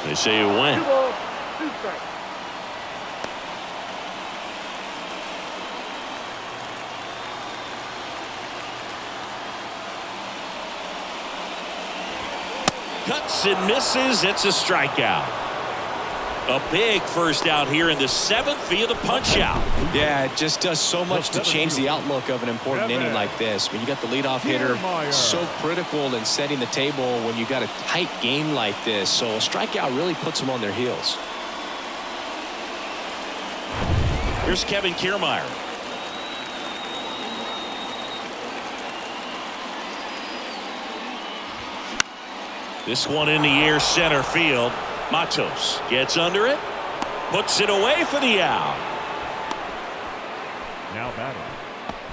They say it 2 went. balls, 2 strikes. Cuts and misses. It's a strikeout. A big first out here in the 7th via the punch out. Yeah, it just does so much to change the outlook of an important inning like this. When you got the leadoff hitter so critical in setting the table when you got a tight game like this. So a strikeout really puts them on their heels. Here's Kevin Kiermaier. This one in the air center field. Matos gets under it, puts it away for the out. Now batting,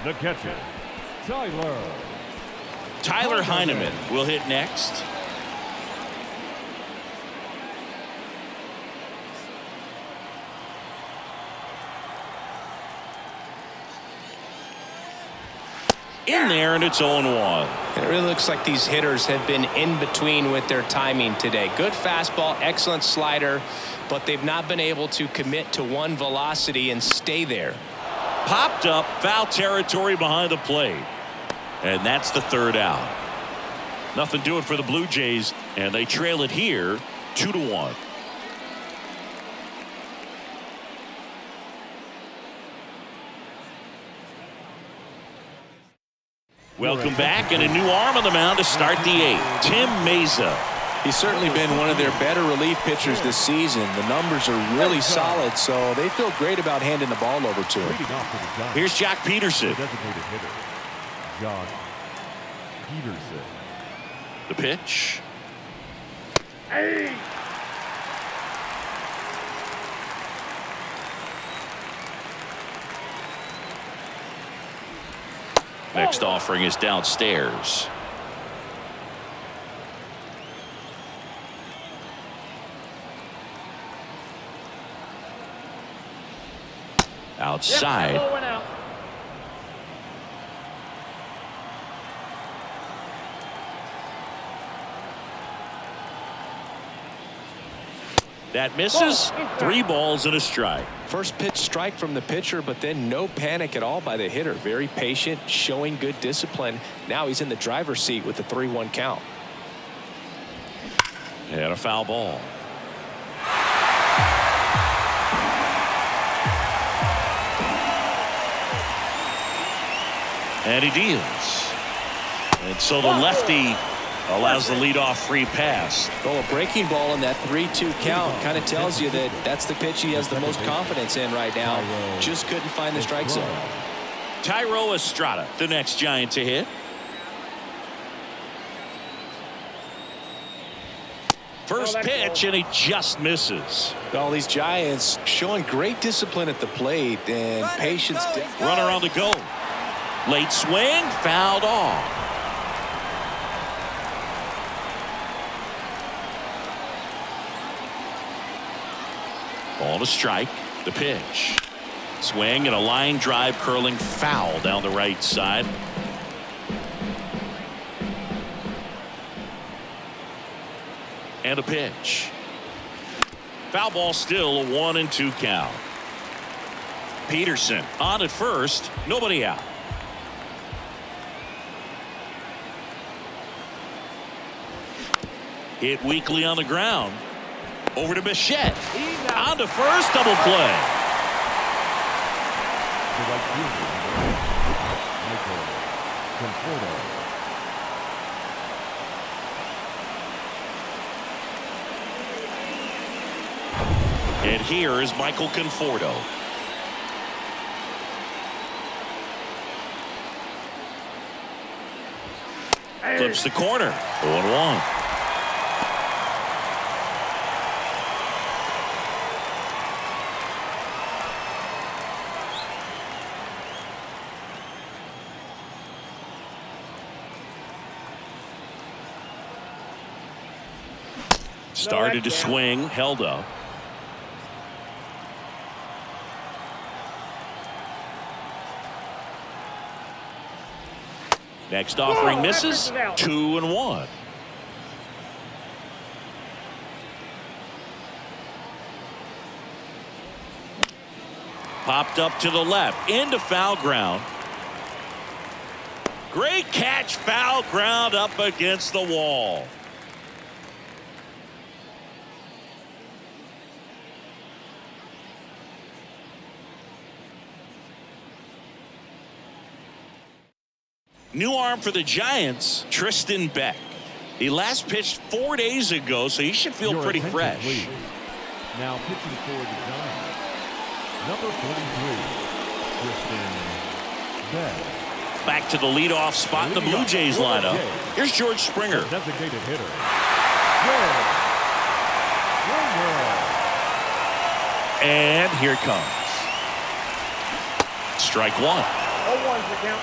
the catcher, Tyler Heineman will hit next. In there, and it's 0-1. And it really looks like these hitters have been in between with their timing today. Good fastball, excellent slider, but they've not been able to commit to one velocity and stay there. Popped up, foul territory behind the plate. And that's the 3rd out. Nothing doing for the Blue Jays, and they trail it here 2-1. Welcome back, and a new arm on the mound to start the 8th. Tim Meza. He's certainly been one of their better relief pitchers this season. The numbers are really solid, so they feel great about handing the ball over to him. Here's Jock Peterson. Designated hitter, Jock Peterson. The pitch. Hey! Next offering is downstairs. Outside. Yep, went out. That misses. 3 balls and a strike. First pitch strike from the pitcher, but then no panic at all by the hitter. Very patient, showing good discipline. Now he's in the driver's seat with the 3-1 count. And a foul ball. And he deals. And so the lefty allows the leadoff free pass. Well, a breaking ball in that 3-2 count kind of tells you that that's the pitch he has the most confidence in right now. Just couldn't find the strike zone. Thairo Estrada, the next Giant to hit. First pitch, and he just misses. Well, these Giants showing great discipline at the plate and patience. Runner on the go. Late swing, fouled off. Ball to strike. The pitch. Swing and a line drive curling foul down the right side. And a pitch. Foul ball, still a 1-2 count. Peterson on at first, nobody out. Hit weakly on the ground. Over to Bichette. On to first, double play. The right fielder, Michael Conforto. And here is Michael Conforto. Clips the corner. 0-1. Started to swing, held up. Next offering misses. 2-1. Popped up to the left into foul ground. Great catch, foul ground up against the wall. New arm for the Giants, Tristan Beck. He last pitched 4 days ago, so he should feel Your pretty attention, fresh. please. Now pitching for the Giants, number 43, Tristan Beck. Back to the leadoff spot in the Blue Jays lineup. Here's George Springer. Designated hitter, George Springer. And here it comes. Strike one. 0-1's the count.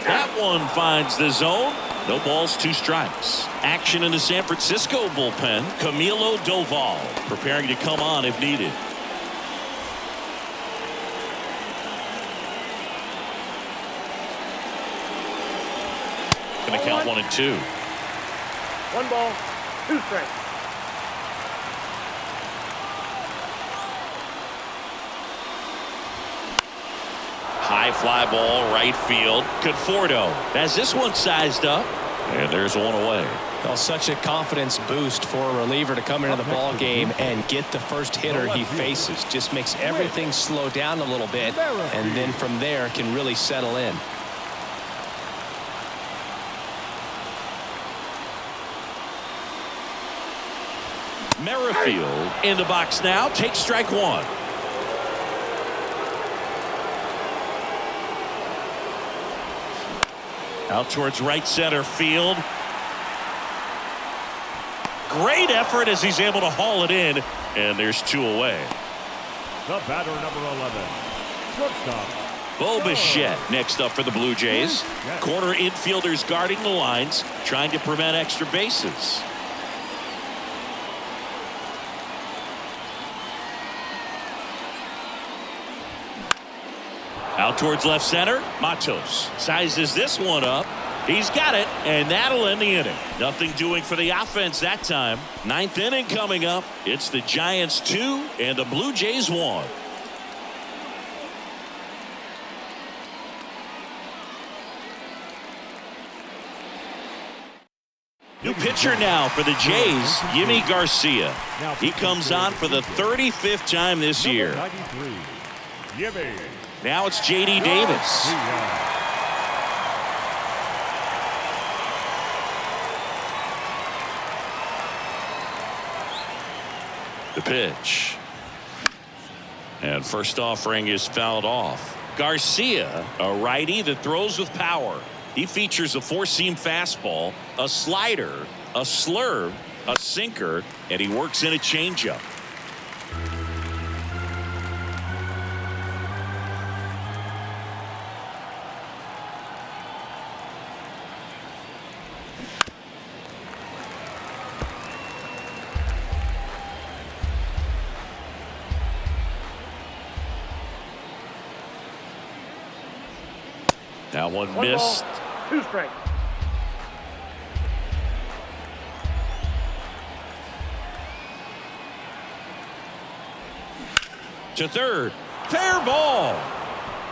That one finds the zone. No balls, 2 strikes. Action in the San Francisco bullpen. Camilo Doval preparing to come on if needed. Going to count 1-2. 1 ball, 2 strikes. High fly ball, right field. Conforto has this one sized up. And there's one away. Well, such a confidence boost for a reliever to come into the ball game and get the first hitter he faces. Just makes everything slow down a little bit, and then from there can really settle in. Merrifield in the box now. Takes strike one. Out towards right center field. Great effort as he's able to haul it in, and there's 2 away. The batter, number 11, shortstop, Bo Bichette next up for the Blue Jays. Corner infielders guarding the lines, trying to prevent extra bases. Out towards left center. Matos sizes this one up. He's got it, and that'll end the inning. Nothing doing for the offense that time. 9th inning coming up. It's the Giants 2 and the Blue Jays 1. New pitcher now for the Jays, Yimi Garcia. He comes on for the 35th time this year. 93, Yimi. Now it's J.D. Davis. The pitch. And first offering is fouled off. Garcia, a righty that throws with power. He features a 4-seam fastball, a slider, a slurve, a sinker, and he works in a changeup. That one missed. Ball, 2 strikes. To third. Fair ball.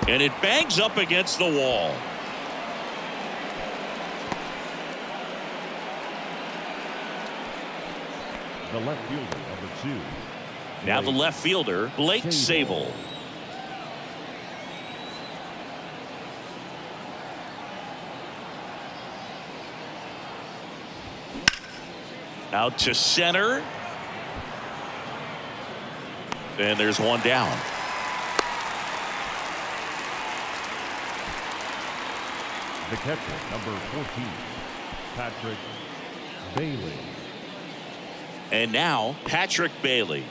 And it bangs up against the wall. The left fielder, number 2. Now the left fielder, Blake Sable. Out to center. And there's one down. The catcher, number 14, Patrick Bailey. And now Patrick Bailey.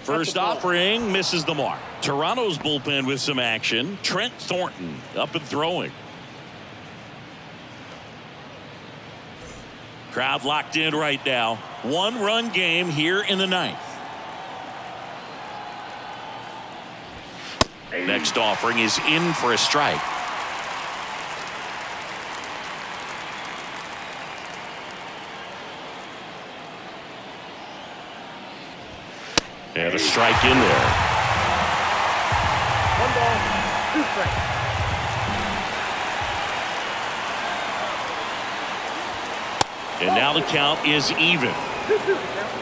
First offering misses the mark. Toronto's bullpen with some action. Trent Thornton up and throwing. Crowd locked in right now. 1-run game here in the 9th. Next offering is in for a strike. And a strike in there. 1 ball, 2 strikes. And now the count is even. 2-2 count.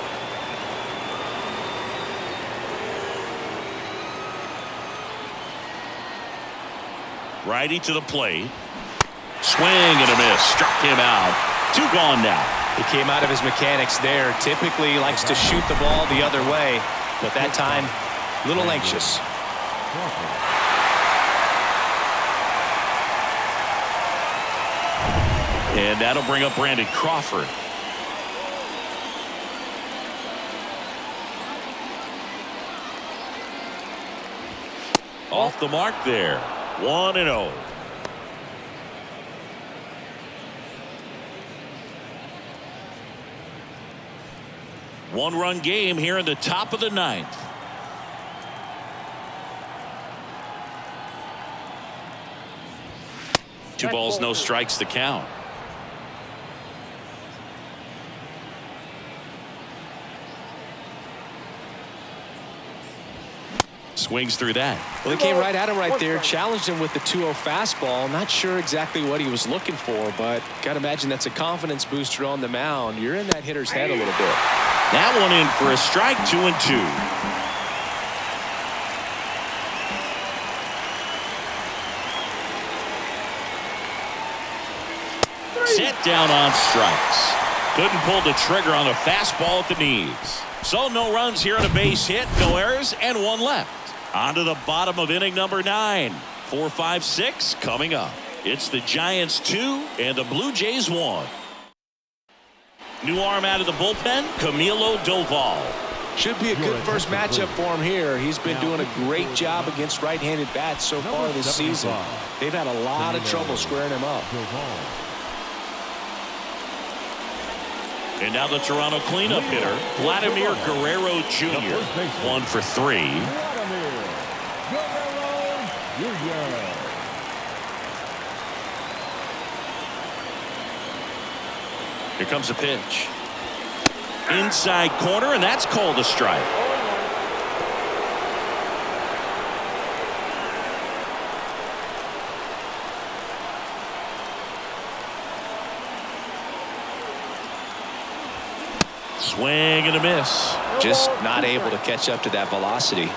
Righty to the plate. Swing and a miss. Struck him out. 2 gone now. He came out of his mechanics there. Typically likes to shoot the ball the other way, but that time a little anxious. And that'll bring up Brandon Crawford. Off the mark there. 1-0. One-run game here in the top of the 9th. Two balls, no strikes to count. Swings through that. Well, he came right at him right there, challenged him with the 2-0 fastball. Not sure exactly what he was looking for, but got to imagine that's a confidence booster on the mound. You're in that hitter's head a little bit. That one in for a strike. 2-2. Set down on strikes. Couldn't pull the trigger on a fastball at the knees. So no runs here on a base hit, no errors, and one left. On to the bottom of inning number 9. 4, 5, 6 coming up. It's the Giants 2 and the Blue Jays 1. New arm out of the bullpen, Camilo Doval. Should be a good first matchup for him here. He's been doing a great job against right-handed bats so far this season. They've had a lot of trouble squaring him up. And now the Toronto cleanup hitter, Vladimir Guerrero Jr. 1 for 3. Here comes a pitch. Inside corner, and that's called a strike. Swing and a miss. Just not able to catch up to that velocity.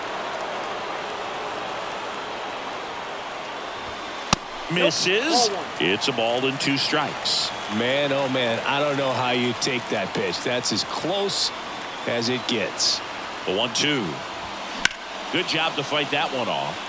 Misses. It's a ball and 2 strikes. Man, oh man, I don't know how you take that pitch. That's as close as it gets. The 1-2. Good job to fight that one off.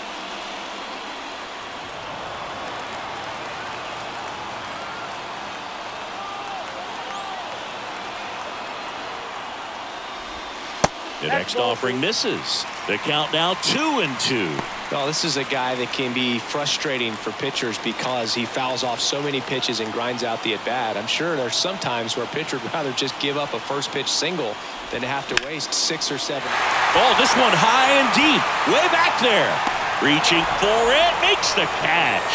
The next offering misses. The count now 2-2. Well, this is a guy that can be frustrating for pitchers because he fouls off so many pitches and grinds out the at-bat. I'm sure there's some times where a pitcher would rather just give up a first pitch single than to have to waste 6 or 7. Oh, this one high and deep. Way back there. Reaching for it. Makes the catch.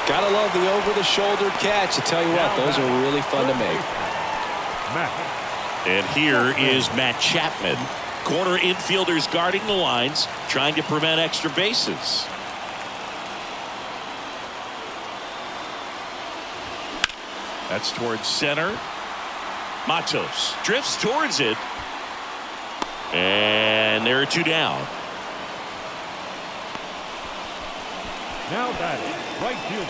Gotta love the over-the-shoulder catch. I tell you what, those are really fun to make. And here is Matt Chapman. Corner infielders guarding the lines, trying to prevent extra bases. That's towards center. Matos drifts towards it. And there are 2 down. Now batting, right fielder,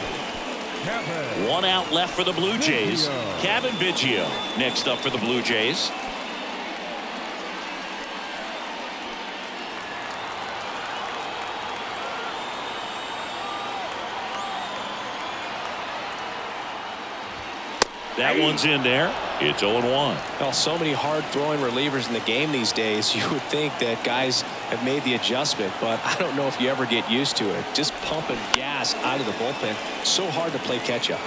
Cavan. 1 out left for the Blue Jays. Cavan Biggio next up for the Blue Jays. That one's in there. It's 0-1. Well, so many hard-throwing relievers in the game these days. You would think that guys have made the adjustment, but I don't know if you ever get used to it. Just pumping gas out of the bullpen. So hard to play catch-up.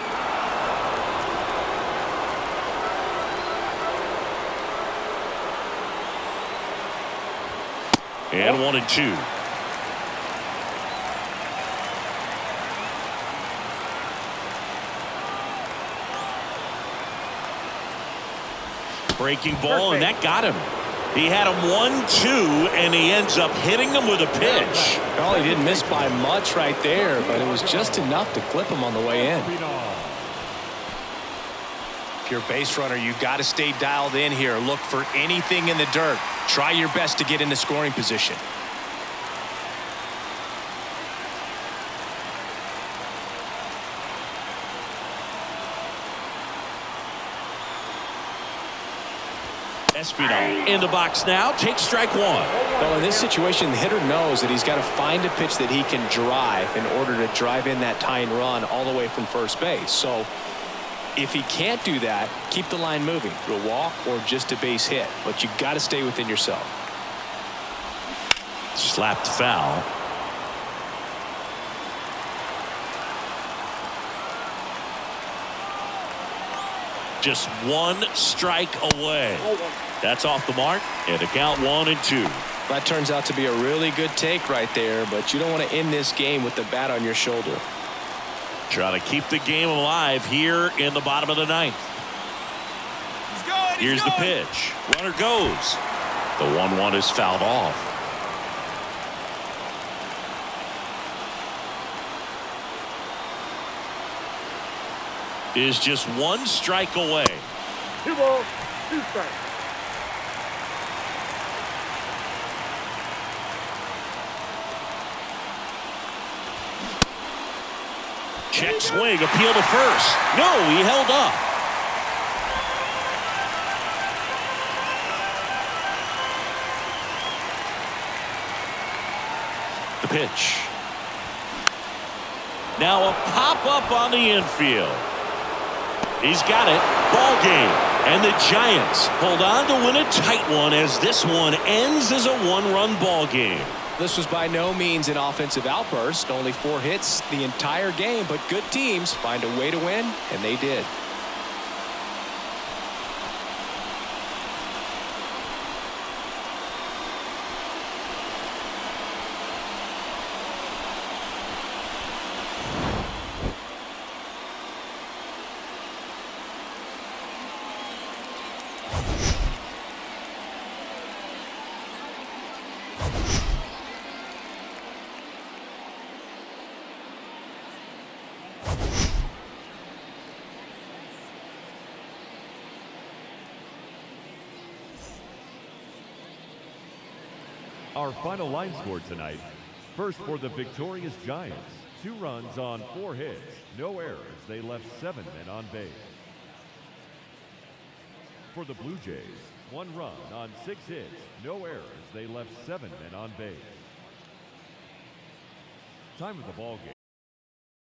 And 1-2. Breaking ball, and that got him. He had him 1-2, and he ends up hitting him with a pitch. Well, he didn't miss by much right there, but it was just enough to clip him on the way in. If you're a base runner, you got to stay dialed in here. Look for anything in the dirt. Try your best to get into scoring position. Espinal in the box now, takes strike 1. Well, in this situation, the hitter knows that he's got to find a pitch that he can drive in order to drive in that tying run all the way from first base. So if he can't do that, keep the line moving through a walk or just a base hit, but you got to stay within yourself. Slapped foul. Just 1 strike away. That's off the mark, and a count 1-2. That turns out to be a really good take right there, but you don't want to end this game with the bat on your shoulder. Trying to keep the game alive here in the bottom of the 9th. Here's the pitch. Runner goes. The 1-1 is fouled off. Is just 1 strike away. 2 balls, 2 strikes. Check swing, appeal to first. No, he held up. The pitch. Now a pop-up on the infield. He's got it. Ball game. And the Giants hold on to win a tight one as this one ends as a one-run ball game. This was by no means an offensive outburst. Only 4 hits the entire game, but good teams find a way to win, and they did. Our final line score tonight. First for the victorious Giants. 2 runs on 4 hits. No errors. They left 7 men on base. For the Blue Jays, 1 run on 6 hits. No errors. They left 7 men on base. Time of the ball game,